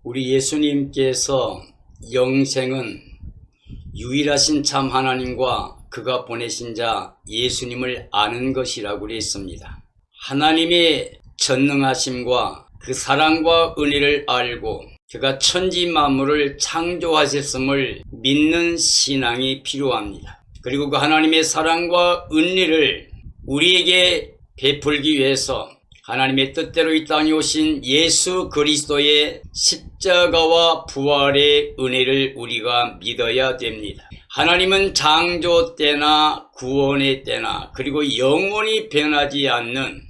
우리 예수님께서 영생은 유일하신 참 하나님과 그가 보내신 자 예수님을 아는 것이라고 했습니다. 하나님의 전능하심과 그 사랑과 은혜를 알고 그가 천지 만물을 창조하셨음을 믿는 신앙이 필요합니다. 그리고 그 하나님의 사랑과 은혜를 우리에게 베풀기 위해서 하나님의 뜻대로 이 땅에 오신 예수 그리스도의 십자가와 부활의 은혜를 우리가 믿어야 됩니다. 하나님은 창조 때나 구원의 때나 그리고 영원히 변하지 않는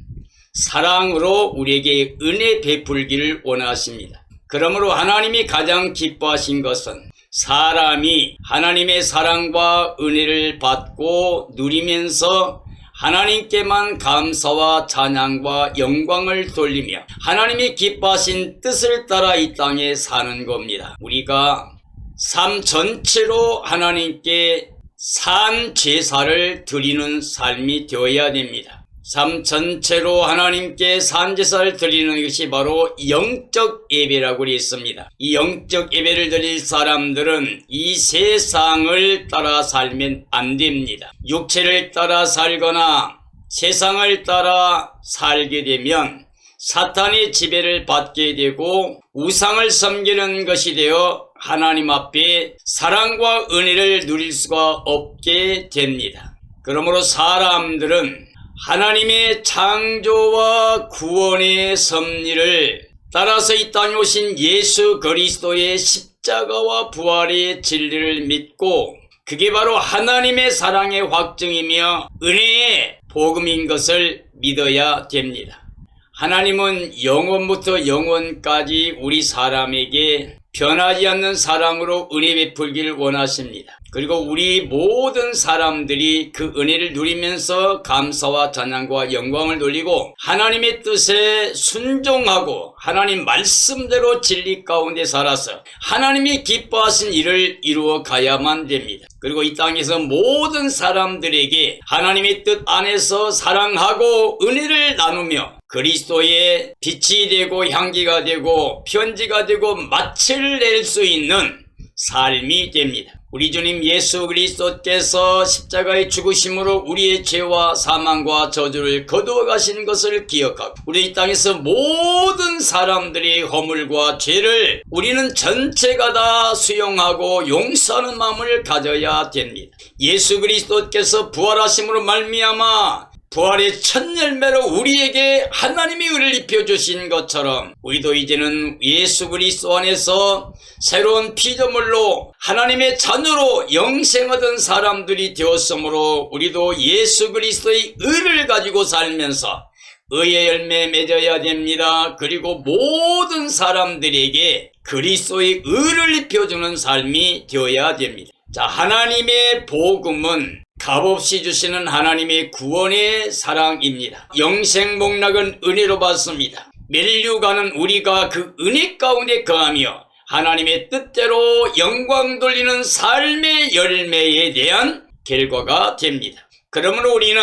사랑으로 우리에게 은혜 베풀기를 원하십니다. 그러므로 하나님이 가장 기뻐하신 것은 사람이 하나님의 사랑과 은혜를 받고 누리면서 하나님께만 감사와 찬양과 영광을 돌리며 하나님이 기뻐하신 뜻을 따라 이 땅에 사는 겁니다. 우리가 삶 전체로 하나님께 산 제사를 드리는 삶이 되어야 됩니다. 삶 전체로 하나님께 산 제사를 드리는 것이 바로 영적 예배라고 했습니다. 이 영적 예배를 드릴 사람들은 이 세상을 따라 살면 안 됩니다. 육체를 따라 살거나 세상을 따라 살게 되면 사탄의 지배를 받게 되고 우상을 섬기는 것이 되어 하나님 앞에 사랑과 은혜를 누릴 수가 없게 됩니다. 그러므로 사람들은 하나님의 창조와 구원의 섭리를 따라서 이 땅에 오신 예수 그리스도의 십자가와 부활의 진리를 믿고 그게 바로 하나님의 사랑의 확증이며 은혜의 복음인 것을 믿어야 됩니다. 하나님은 영원부터 영원까지 우리 사람에게 변하지 않는 사랑으로 은혜 베풀기를 원하십니다. 그리고 우리 모든 사람들이 그 은혜를 누리면서 감사와 찬양과 영광을 돌리고 하나님의 뜻에 순종하고 하나님 말씀대로 진리 가운데 살아서 하나님이 기뻐하신 일을 이루어 가야만 됩니다. 그리고 이 땅에서 모든 사람들에게 하나님의 뜻 안에서 사랑하고 은혜를 나누며 그리스도의 빛이 되고 향기가 되고 편지가 되고 마취를 낼 수 있는 삶이 됩니다. 우리 주님 예수 그리스도께서 십자가의 죽으심으로 우리의 죄와 사망과 저주를 거두어 가시는 것을 기억하고 우리 이 땅에서 모든 사람들의 허물과 죄를 우리는 전체가 다 수용하고 용서하는 마음을 가져야 됩니다. 예수 그리스도께서 부활하심으로 말미암아 부활의 첫 열매로 우리에게 하나님이 은혜를 입혀주신 것처럼 우리도 이제는 예수 그리스도 안에서 새로운 피조물로 하나님의 자녀로 영생 얻은 사람들이 되었으므로 우리도 예수 그리스도의 의를 가지고 살면서 의의 열매 맺어야 됩니다. 그리고 모든 사람들에게 그리스도의 의를 입혀주는 삶이 되어야 됩니다. 자, 하나님의 복음은 값없이 주시는 하나님의 구원의 사랑입니다. 영생 복락은 은혜로 받습니다. 멸류관은 우리가 그 은혜 가운데 거하며 하나님의 뜻대로 영광 돌리는 삶의 열매에 대한 결과가 됩니다. 그러므로 우리는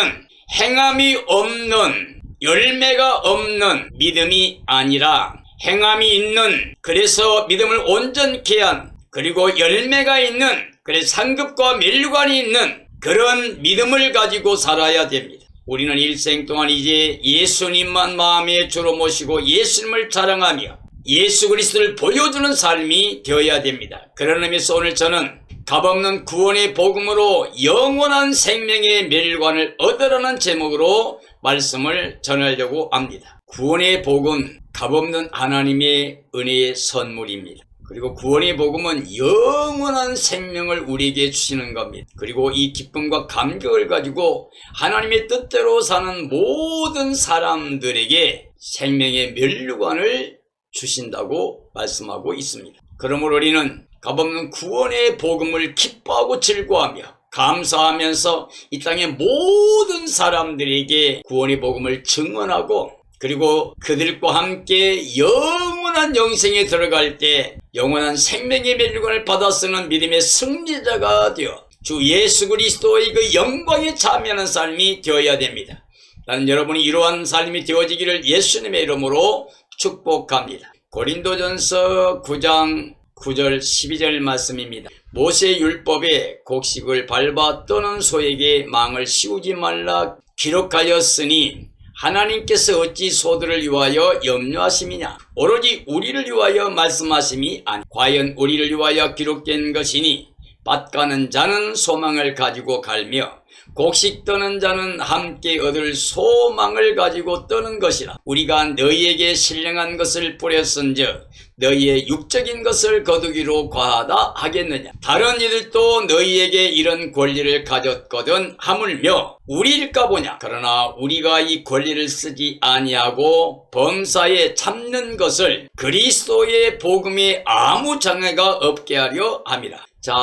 행함이 없는 열매가 없는 믿음이 아니라 행함이 있는 그래서 믿음을 온전케 한 그리고 열매가 있는 그래서 상급과 멸류관이 있는 그런 믿음을 가지고 살아야 됩니다. 우리는 일생 동안 이제 예수님만 마음에 주로 모시고 예수님을 자랑하며 예수 그리스도를 보여주는 삶이 되어야 됩니다. 그런 의미에서 오늘 저는 값없는 구원의 복음으로 영원한 생명의 멸관을 얻으라는 제목으로 말씀을 전하려고 합니다. 구원의 복음, 값없는 하나님의 은혜의 선물입니다. 그리고 구원의 복음은 영원한 생명을 우리에게 주시는 겁니다. 그리고 이 기쁨과 감격을 가지고 하나님의 뜻대로 사는 모든 사람들에게 생명의 멸류관을 주신다고 말씀하고 있습니다. 그러므로 우리는 값없는 구원의 복음을 기뻐하고 즐거워하며 감사하면서 이 땅의 모든 사람들에게 구원의 복음을 증언하고 그리고 그들과 함께 영원한 영생에 들어갈 때 영원한 생명의 멸류관을 받아 쓰는 믿음의 승리자가 되어 주 예수 그리스도의 그 영광에 참여하는 삶이 되어야 됩니다. 나는 여러분이 이러한 삶이 되어지기를 예수님의 이름으로 축복합니다. 고린도전서 9장 9절 12절 말씀입니다. 모세 율법에 곡식을 밟아 떠는 소에게 망을 씌우지 말라 기록하였으니 하나님께서 어찌 소들을 위하여 염려하심이냐. 오로지 우리를 위하여 말씀하심이 아니 과연 우리를 위하여 기록된 것이니 밭 가는 자는 소망을 가지고 갈며 곡식 떠는 자는 함께 얻을 소망을 가지고 떠는 것이라. 우리가 너희에게 신령한 것을 뿌렸은즉 너희의 육적인 것을 거두기로 과하다 하겠느냐. 다른 이들도 너희에게 이런 권리를 가졌거든 하물며 우리일까 보냐. 그러나 우리가 이 권리를 쓰지 아니하고 범사에 참는 것을 그리스도의 복음에 아무 장애가 없게 하려 함이라. 자,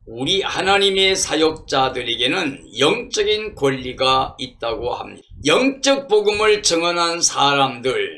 우리 하나님의 사역자들에게는 영적인 권리가 있다고 합니다. 영적 복음을 증언한 사람들,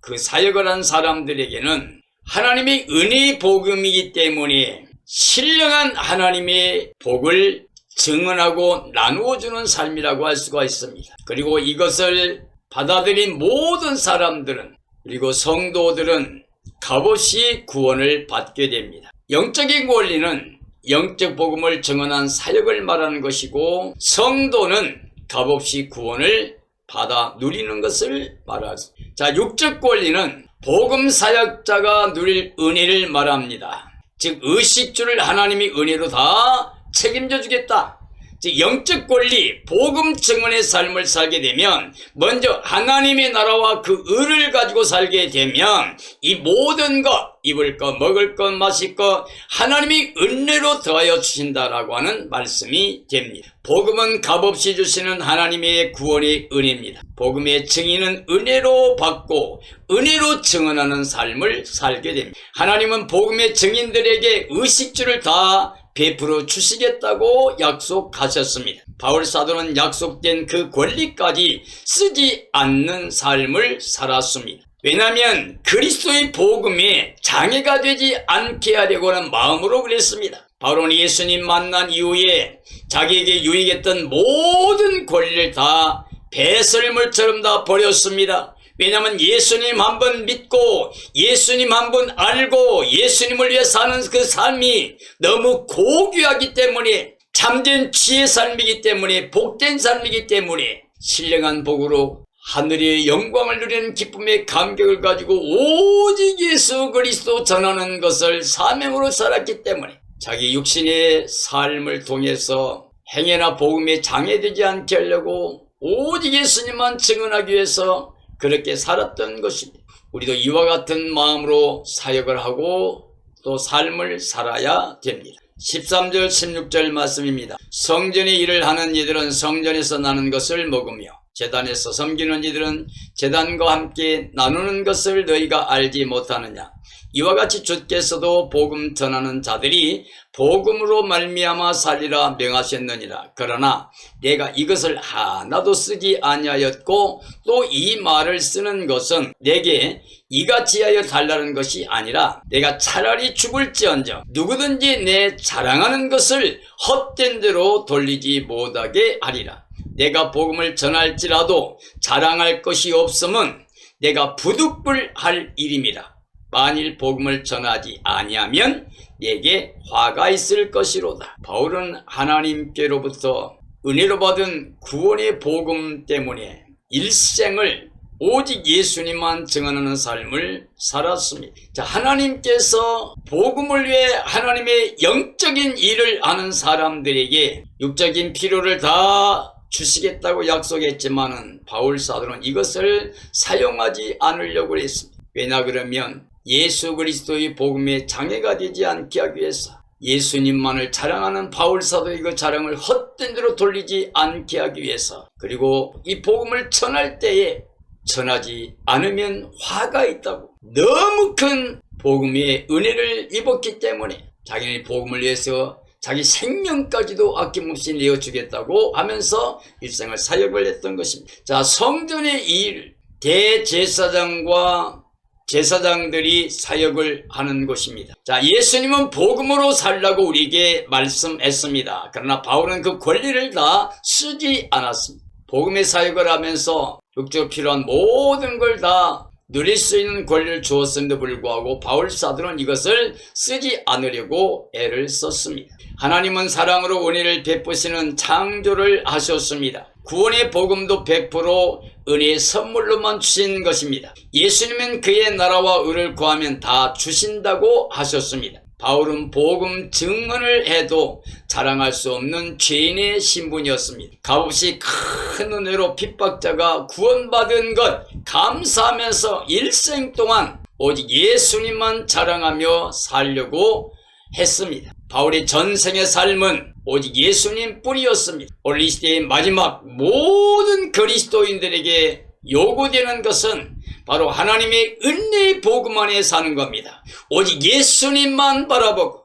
그 사역을 한 사람들에게는 하나님의 은혜의 복음이기 때문에 신령한 하나님의 복을 증언하고 나누어주는 삶이라고 할 수가 있습니다. 그리고 이것을 받아들인 모든 사람들은, 그리고 성도들은 값없이 구원을 받게 됩니다. 영적인 권리는 영적 복음을 증언한 사역을 말하는 것이고, 성도는 값없이 구원을 받아 누리는 것을 말하죠. 자, 육적 권리는 복음 사역자가 누릴 은혜를 말합니다. 즉 의식주를 하나님이 은혜로 다 책임져 주겠다. 즉 영적 권리, 복음 증언의 삶을 살게 되면 먼저 하나님의 나라와 그 의를 가지고 살게 되면 이 모든 것, 입을 것, 먹을 것, 마실 것 하나님이 은혜로 더하여 주신다라고 하는 말씀이 됩니다. 복음은 값없이 주시는 하나님의 구원의 은혜입니다. 복음의 증인은 은혜로 받고 은혜로 증언하는 삶을 살게 됩니다. 하나님은 복음의 증인들에게 의식주를 다 베풀어 주시겠다고 약속하셨습니다. 바울 사도는 약속된 그 권리까지 쓰지 않는 삶을 살았습니다. 왜냐하면 그리스도의 복음에 장애가 되지 않게 하려고 하는 마음으로 그랬습니다. 바울은 예수님 만난 이후에 자기에게 유익했던 모든 권리를 다 배설물처럼 다 버렸습니다. 왜냐하면 예수님 한 번 믿고 예수님 한 번 알고 예수님을 위해 사는 그 삶이 너무 고귀하기 때문에, 참된 지혜의 삶이기 때문에, 복된 삶이기 때문에 신령한 복으로 하늘의 영광을 누리는 기쁨의 감격을 가지고 오직 예수 그리스도 전하는 것을 사명으로 살았기 때문에 자기 육신의 삶을 통해서 행여나 복음에 장애되지 않게 하려고 오직 예수님만 증언하기 위해서 그렇게 살았던 것입니다. 우리도 이와 같은 마음으로 사역을 하고 또 삶을 살아야 됩니다. 13절 16절 말씀입니다. 성전의 일을 하는 이들은 성전에서 나는 것을 먹으며 제단에서 섬기는 이들은 제단과 함께 나누는 것을 너희가 알지 못하느냐. 이와 같이 주께서도 복음 전하는 자들이 복음으로 말미암아 살리라 명하셨느니라. 그러나 내가 이것을 하나도 쓰지 아니하였고 또 이 말을 쓰는 것은 내게 이같이 하여 달라는 것이 아니라 내가 차라리 죽을지언정 누구든지 내 자랑하는 것을 헛된 대로 돌리지 못하게 하리라. 내가 복음을 전할지라도 자랑할 것이 없음은 내가 부득불할 일임이라. 만일 복음을 전하지 아니하면 내게 화가 있을 것이로다. 바울은 하나님께로부터 은혜로 받은 구원의 복음 때문에 일생을 오직 예수님만 증언하는 삶을 살았습니다. 자, 하나님께서 복음을 위해 하나님의 영적인 일을 하는 사람들에게 육적인 필요를 다 주시겠다고 약속했지만은 바울 사도는 이것을 사용하지 않으려고 했습니다. 왜냐 그러면 예수 그리스도의 복음에 장애가 되지 않게 하기 위해서 예수님만을 자랑하는 바울 사도의 그 자랑을 헛된 대로 돌리지 않게 하기 위해서, 그리고 이 복음을 전할 때에 전하지 않으면 화가 있다고, 너무 큰 복음의 은혜를 입었기 때문에 자기네 복음을 위해서 자기 생명까지도 아낌없이 내어주겠다고 하면서 일생을 사역을 했던 것입니다. 자, 성전의 일, 대제사장과 제사장들이 사역을 하는 곳입니다. 자, 예수님은 복음으로 살라고 우리에게 말씀했습니다. 그러나 바울은 그 권리를 다 쓰지 않았습니다. 복음의 사역을 하면서 육적으로 필요한 모든 걸 다 누릴 수 있는 권리를 주었음에도 불구하고 바울 사도는 이것을 쓰지 않으려고 애를 썼습니다. 하나님은 사랑으로 은혜를 베푸시는 창조를 하셨습니다. 구원의 복음도 100% 은혜의 선물로만 주신 것입니다. 예수님은 그의 나라와 의를 구하면 다 주신다고 하셨습니다. 바울은 복음 증언을 해도 자랑할 수 없는 죄인의 신분이었습니다. 값없이 큰 은혜로 핍박자가 구원받은 것 감사하면서 일생 동안 오직 예수님만 자랑하며 살려고 했습니다. 바울의 전생의 삶은 오직 예수님 뿐이었습니다. 오늘 이 시대의 마지막 모든 그리스도인들에게 요구되는 것은 바로 하나님의 은혜의 복음 안에 사는 겁니다. 오직 예수님만 바라보고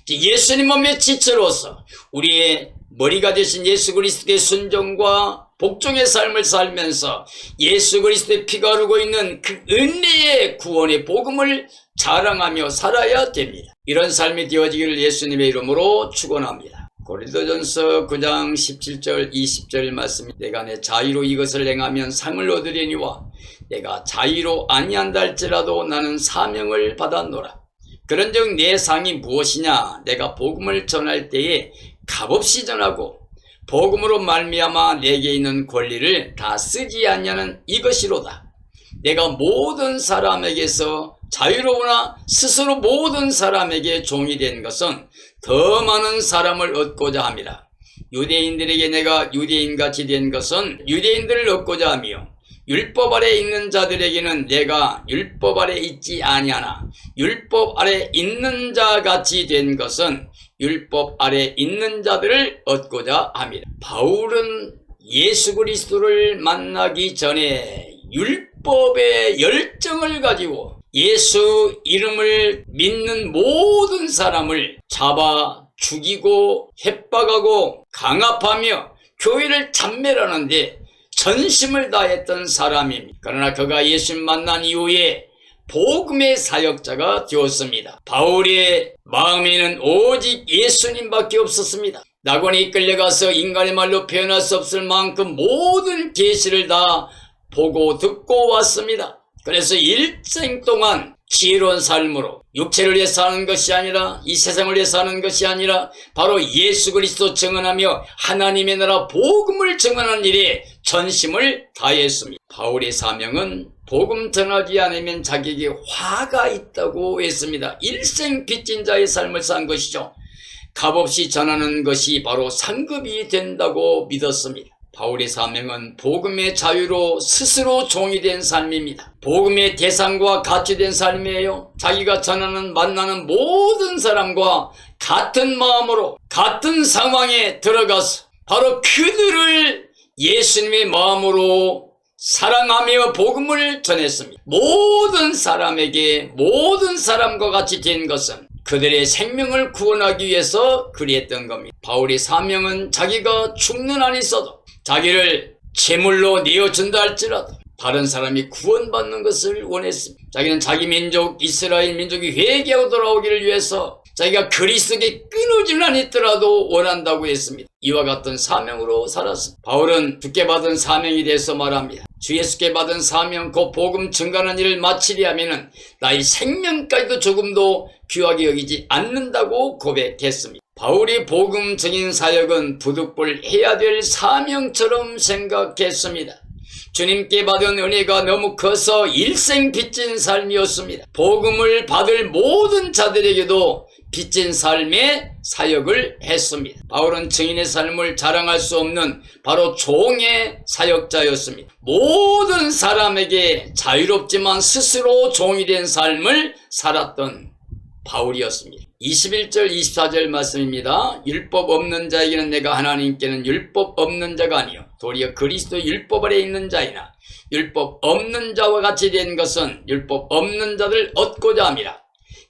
예수님 몸의 지체로서 우리의 머리가 되신 예수 그리스도의 순종과 복종의 삶을 살면서 예수 그리스도의 피가 흐르고 있는 그 은혜의 구원의 복음을 자랑하며 살아야 됩니다. 이런 삶이 되어지기를 예수님의 이름으로 축원합니다. 고린도전서 9장 17절 20절 말씀이 내가 내 자유로 이것을 행하면 상을 얻으려니와 내가 자유로 아니한다 할지라도 나는 사명을 받았노라. 그런즉 내 상이 무엇이냐? 내가 복음을 전할 때에 값없이 전하고 복음으로 말미암아 내게 있는 권리를 다 쓰지 않냐는 이것이로다. 내가 모든 사람에게서 자유로우나 스스로 모든 사람에게 종이 된 것은 더 많은 사람을 얻고자 함이라. 유대인들에게 내가 유대인같이 된 것은 유대인들을 얻고자 하며 율법 아래 있는 자들에게는 내가 율법 아래 있지 아니하나 율법 아래 있는 자같이 된 것은 율법 아래 있는 자들을 얻고자 함이라. 바울은 예수 그리스도를 만나기 전에 율법의 열정을 가지고 예수 이름을 믿는 모든 사람을 잡아 죽이고 협박하고 강압하며 교회를 참멸하는데 전심을 다했던 사람입니다. 그러나 그가 예수님 만난 이후에 복음의 사역자가 되었습니다. 바울의 마음에는 오직 예수님밖에 없었습니다. 낙원에 끌려가서 인간의 말로 표현할 수 없을 만큼 모든 계시를 다 보고 듣고 왔습니다. 그래서 일생 동안 지혜로운 삶으로 육체를 위해 사는 것이 아니라 이 세상을 위해 사는 것이 아니라 바로 예수 그리스도 증언하며 하나님의 나라 복음을 증언하는 일에 전심을 다했습니다. 바울의 사명은 복음 전하지 않으면 자기에게 화가 있다고 했습니다. 일생 빚진 자의 삶을 산 것이죠. 값없이 전하는 것이 바로 상급이 된다고 믿었습니다. 바울의 사명은 복음의 자유로 스스로 종이 된 삶입니다. 복음의 대상과 같이 된 삶이에요. 자기가 전하는 만나는 모든 사람과 같은 마음으로 같은 상황에 들어가서 바로 그들을 예수님의 마음으로 사랑하며 복음을 전했습니다. 모든 사람에게 모든 사람과 같이 된 것은 그들의 생명을 구원하기 위해서 그리했던 겁니다. 바울의 사명은 자기가 죽는 한이 있어도 자기를 제물로 내어준다 할지라도 다른 사람이 구원받는 것을 원했습니다. 자기는 자기 민족 이스라엘 민족이 회개하고 돌아오기를 위해서 자기가 그리스도에게 끊어질 한이 있더라도 원한다고 했습니다. 이와 같은 사명으로 살았습니다. 바울은 주께 받은 사명에 대해서 말합니다. 주 예수께 받은 사명 곧 복음 증거하는 일을 마치려 하면은 나의 생명까지도 조금도 귀하게 여기지 않는다고 고백했습니다. 바울이 복음 증인 사역은 부득불 해야 될 사명처럼 생각했습니다. 주님께 받은 은혜가 너무 커서 일생 빚진 삶이었습니다. 복음을 받을 모든 자들에게도 빚진 삶의 사역을 했습니다. 바울은 증인의 삶을 자랑할 수 없는 바로 종의 사역자였습니다. 모든 사람에게 자유롭지만 스스로 종이 된 삶을 살았던 바울이었습니다. 21절 24절 말씀입니다. 율법 없는 자에게는 내가 하나님께는 율법 없는 자가 아니요 도리어 그리스도 율법 아래 있는 자이나 율법 없는 자와 같이 된 것은 율법 없는 자들 얻고자 함이라.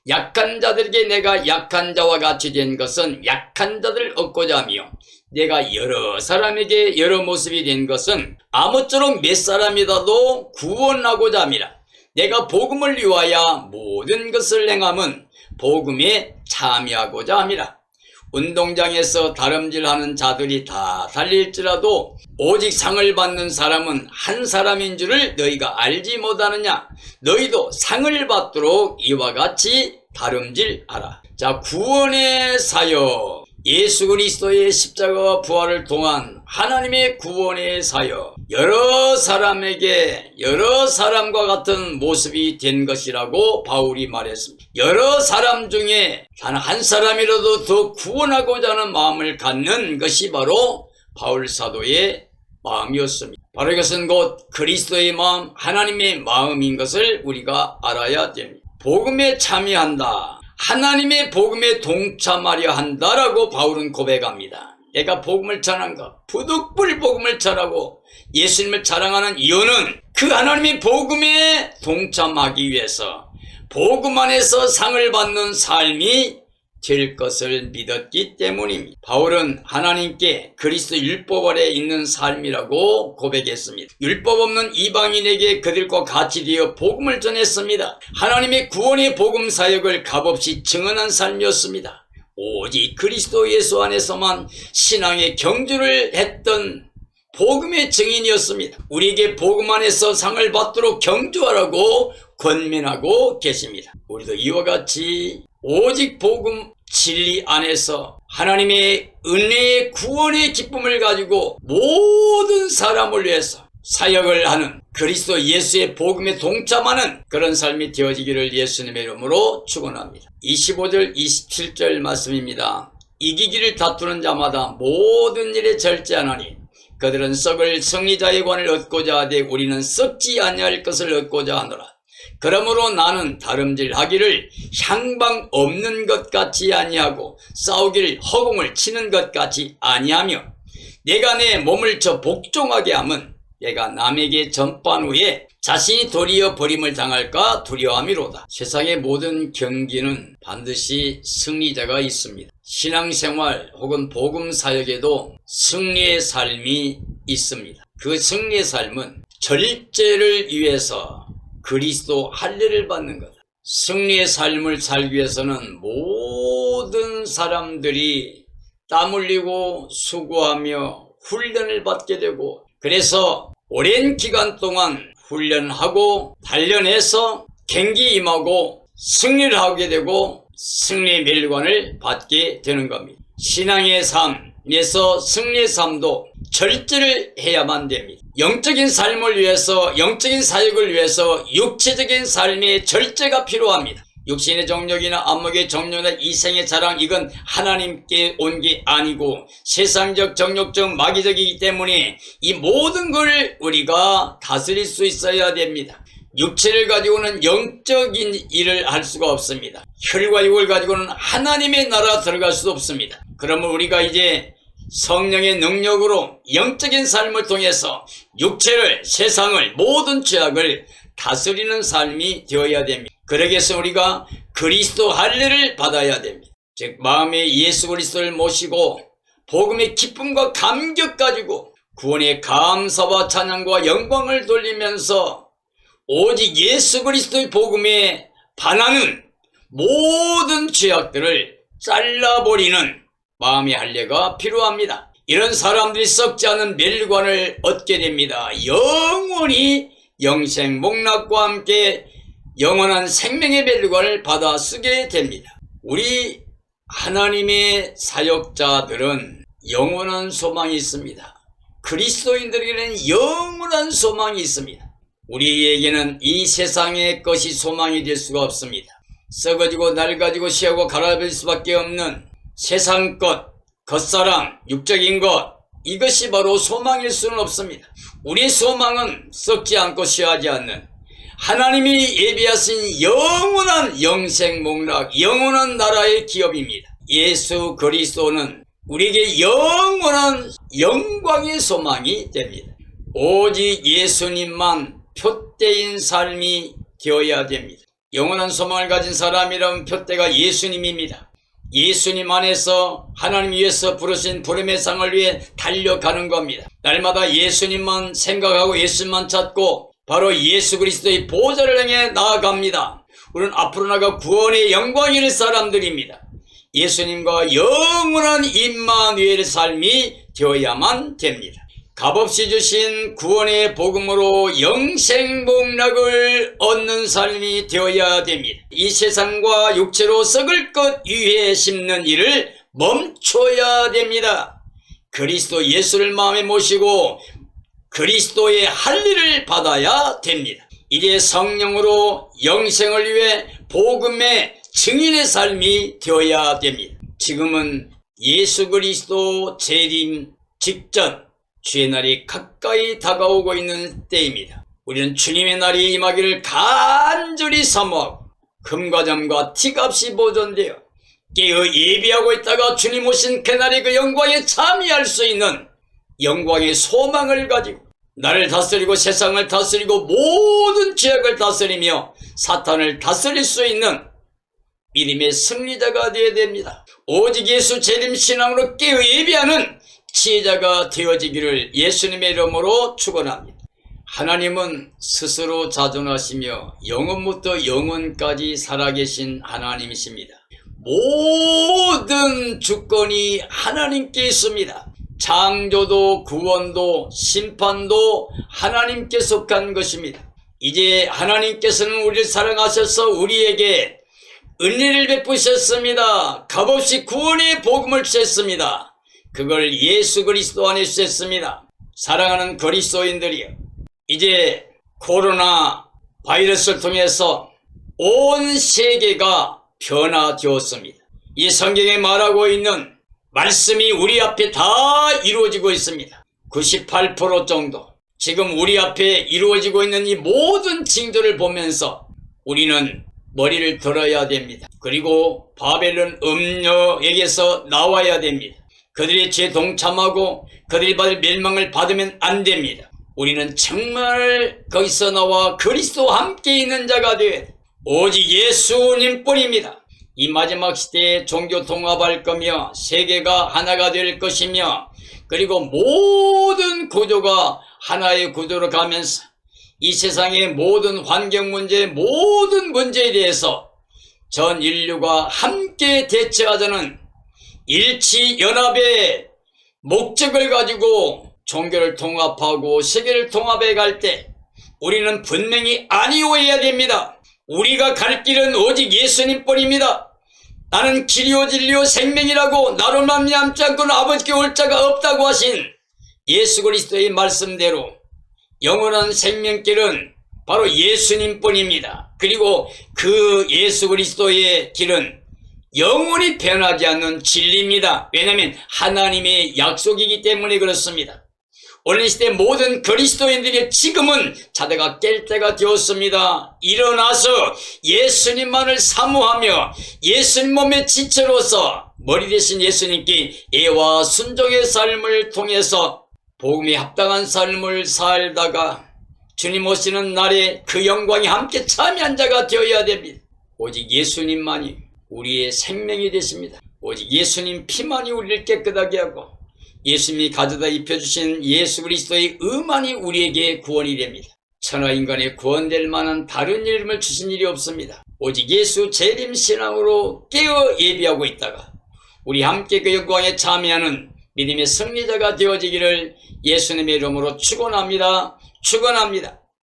약한 자들에게 내가 약한 자와 같이 된 것은 약한 자들 얻고자 하며 내가 여러 사람에게 여러 모습이 된 것은 아무쪼록 몇 사람이라도 구원하고자 함이라. 내가 복음을 위하여 모든 것을 행함은 복음에 참여하고자 함이라. 운동장에서 다름질하는 자들이 다 달릴지라도 오직 상을 받는 사람은 한 사람인 줄을 너희가 알지 못하느냐. 너희도 상을 받도록 이와 같이 다름질하라. 자, 구원의 사역. 예수 그리스도의 십자가와 부활을 통한 하나님의 구원의 사역. 여러 사람에게 여러 사람과 같은 모습이 된 것이라고 바울이 말했습니다. 여러 사람 중에 단 한 사람이라도 더 구원하고자 하는 마음을 갖는 것이 바로 바울 사도의 마음이었습니다. 바로 이것은 곧 그리스도의 마음, 하나님의 마음인 것을 우리가 알아야 됩니다. 복음에 참여한다. 하나님의 복음에 동참하려 한다라고 바울은 고백합니다. 내가 복음을 전한가? 부득불 복음을 전하고 예수님을 자랑하는 이유는 그 하나님의 복음에 동참하기 위해서 복음 안에서 상을 받는 삶이 될 것을 믿었기 때문입니다. 바울은 하나님께 그리스도 율법 아래 있는 삶이라고 고백했습니다. 율법 없는 이방인에게 그들과 같이 되어 복음을 전했습니다. 하나님의 구원의 복음 사역을 값없이 증언한 삶이었습니다. 오직 그리스도 예수 안에서만 신앙의 경주를 했던 복음의 증인이었습니다. 우리에게 복음 안에서 상을 받도록 경주하라고 권면하고 계십니다. 우리도 이와 같이 오직 복음 진리 안에서 하나님의 은혜의 구원의 기쁨을 가지고 모든 사람을 위해서 사역을 하는 그리스도 예수의 복음에 동참하는 그런 삶이 되어지기를 예수님의 이름으로 축원합니다. 25절 27절 말씀입니다. 이기기를 다투는 자마다 모든 일에 절제하나니 그들은 썩을 승리자의 관을 얻고자 하되 우리는 썩지 아니할 것을 얻고자 하노라. 그러므로 나는 다름질하기를 향방 없는 것 같이 아니하고 싸우기를 허공을 치는 것 같이 아니하며 내가 내 몸을 저 복종하게 함은 내가 남에게 전판 후에 자신이 도리어 버림을 당할까 두려움이로다. 세상의 모든 경기는 반드시 승리자가 있습니다. 신앙생활 혹은 복음 사역에도 승리의 삶이 있습니다. 그 승리의 삶은 절제를 위해서 그리스도 할례를 받는 거다. 승리의 삶을 살기 위해서는 모든 사람들이 땀 흘리고 수고하며 훈련을 받게 되고 그래서 오랜 기간 동안 훈련하고 단련해서 경기 임하고 승리를 하게 되고 승리의 멸관을 받게 되는 겁니다. 신앙의 삶에서 승리의 삶도 절제를 해야만 됩니다. 영적인 삶을 위해서, 영적인 사역을 위해서 육체적인 삶의 절제가 필요합니다. 육신의 정욕이나 안목의 정욕이나 이생의 자랑, 이건 하나님께 온 게 아니고 세상적 정욕적 마귀적이기 때문에 이 모든 걸 우리가 다스릴 수 있어야 됩니다. 육체를 가지고는 영적인 일을 할 수가 없습니다. 혈과 육을 가지고는 하나님의 나라 들어갈 수 없습니다. 그러면 우리가 이제 성령의 능력으로 영적인 삶을 통해서 육체를, 세상을, 모든 죄악을 다스리는 삶이 되어야 됩니다. 그러기 위해서 우리가 그리스도 할례를 받아야 됩니다. 즉 마음에 예수 그리스도를 모시고 복음의 기쁨과 감격 가지고 구원의 감사와 찬양과 영광을 돌리면서 오직 예수 그리스도의 복음에 반하는 모든 죄악들을 잘라버리는 마음의 할례가 필요합니다. 이런 사람들이 썩지 않은 멸관을 얻게 됩니다. 영원히 영생 목락과 함께 영원한 생명의 멸관을 받아 쓰게 됩니다. 우리 하나님의 사역자들은 영원한 소망이 있습니다. 그리스도인들에게는 영원한 소망이 있습니다. 우리에게는 이 세상의 것이 소망이 될 수가 없습니다. 썩어지고 낡아지고 쉬하고 갈아버릴 수밖에 없는 세상 것, 겉사람, 육적인 것, 이것이 바로 소망일 수는 없습니다. 우리의 소망은 썩지 않고 쉬하지 않는 하나님이 예비하신 영원한 영생목락, 영원한 나라의 기업입니다. 예수 그리스도는 우리에게 영원한 영광의 소망이 됩니다. 오직 예수님만 표대인 삶이 되어야 됩니다. 영원한 소망을 가진 사람이라면 표대가 예수님입니다. 예수님 안에서 하나님 위해서 부르신 부름의 상을 위해 달려가는 겁니다. 날마다 예수님만 생각하고 예수님만 찾고 바로 예수 그리스도의 보좌를 향해 나아갑니다. 우리는 앞으로 나가 구원의 영광이 될 사람들입니다. 예수님과 영원한 임마누엘의 삶이 되어야만 됩니다. 값없이 주신 구원의 복음으로 영생복락을 얻는 삶이 되어야 됩니다. 이 세상과 육체로 썩을 것 위에 심는 일을 멈춰야 됩니다. 그리스도 예수를 마음에 모시고 그리스도의 할례를 받아야 됩니다. 이제 성령으로 영생을 위해 복음의 증인의 삶이 되어야 됩니다. 지금은 예수 그리스도 재림 직전 주의 날이 가까이 다가오고 있는 때입니다. 우리는 주님의 날이 임하기를 간절히 사모하고 금과 점과 티값이 보존되어 깨어 예비하고 있다가 주님 오신 그날의 그 영광에 참여할 수 있는 영광의 소망을 가지고 나를 다스리고 세상을 다스리고 모든 죄악을 다스리며 사탄을 다스릴 수 있는 믿음의 승리자가 되어야 됩니다. 오직 예수 재림 신앙으로 깨어 예비하는 지혜자가 되어지기를 예수님의 이름으로 축원합니다. 하나님은 스스로 자존하시며 영원부터 영원까지 살아계신 하나님이십니다. 모든 주권이 하나님께 있습니다. 창조도 구원도 심판도 하나님께 속한 것입니다. 이제 하나님께서는 우리를 사랑하셔서 우리에게 은혜를 베푸셨습니다. 값없이 구원의 복음을 주셨습니다. 그걸 예수 그리스도 안에 주셨습니다. 사랑하는 그리스도인들이여, 이제 코로나 바이러스를 통해서 온 세계가 변화되었습니다. 이 성경에 말하고 있는 말씀이 우리 앞에 다 이루어지고 있습니다. 98% 정도 지금 우리 앞에 이루어지고 있는 이 모든 징조를 보면서 우리는 머리를 들어야 됩니다. 그리고 바벨론 음녀에게서 나와야 됩니다. 그들의 죄 동참하고 그들이 받을 멸망을 받으면 안 됩니다. 우리는 정말 거기서 나와 그리스도와 함께 있는 자가 되어야 돼. 오직 예수님뿐입니다. 이 마지막 시대에 종교 통합할 거며 세계가 하나가 될 것이며 그리고 모든 구조가 하나의 구조로 가면서 이 세상의 모든 환경 문제, 모든 문제에 대해서 전 인류가 함께 대처하자는 일치연합의 목적을 가지고 종교를 통합하고 세계를 통합해 갈 때 우리는 분명히 아니오해야 됩니다. 우리가 갈 길은 오직 예수님뿐입니다. 나는 길이요 진리요 생명이라고 나로 말미암지 않고는 아버지께 올 자가 없다고 하신 예수 그리스도의 말씀대로 영원한 생명길은 바로 예수님뿐입니다. 그리고 그 예수 그리스도의 길은 영원히 변하지 않는 진리입니다. 왜냐하면 하나님의 약속이기 때문에 그렇습니다. 오늘 시대 모든 그리스도인들이 지금은 자다가 깰 때가 되었습니다. 일어나서 예수님만을 사모하며 예수님 몸의 지체로서 머리 대신 예수님께 애와 순종의 삶을 통해서 복음에 합당한 삶을 살다가 주님 오시는 날에 그 영광에 함께 참여한 자가 되어야 됩니다. 오직 예수님만이 우리의 생명이 되십니다. 오직 예수님 피만이 우리를 깨끗하게 하고 예수님이 가져다 입혀주신 예수 그리스도의 의만이 우리에게 구원이 됩니다. 천하인간에 구원될 만한 다른 이름을 주신 일이 없습니다. 오직 예수 재림 신앙으로 깨어 예비하고 있다가 우리 함께 그 영광에 참여하는 믿음의 승리자가 되어지기를 예수님의 이름으로 축원합니다. 축원합니다.